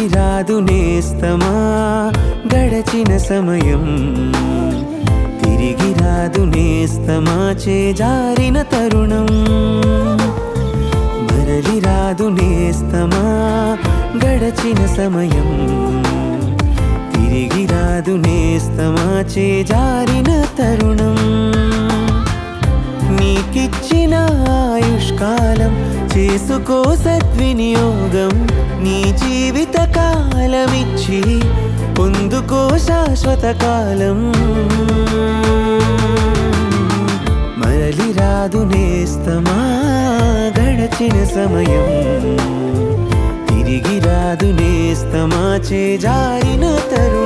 మరలి రాదు నేస్తమా గడచిన సమయం, తిరిగి రాదు నేస్తమా చేజారిన తరుణం. మరలి రాదు నేస్తమా గడచిన సమయం, తిరిగి రాదు నేస్తమా చేజారిన తరుణం. నీకిచ్చిన ఆయుష్కాలం చేసుకో సద్వినియోగం, నీ జీవిత కాలమిచ్చి పొందుకో శాశ్వత కాలం. మరలి రాదు నేస్తమా గడచిన సమయం, తిరిగి రాదు నేస్తమా చేజారిన తరుణం.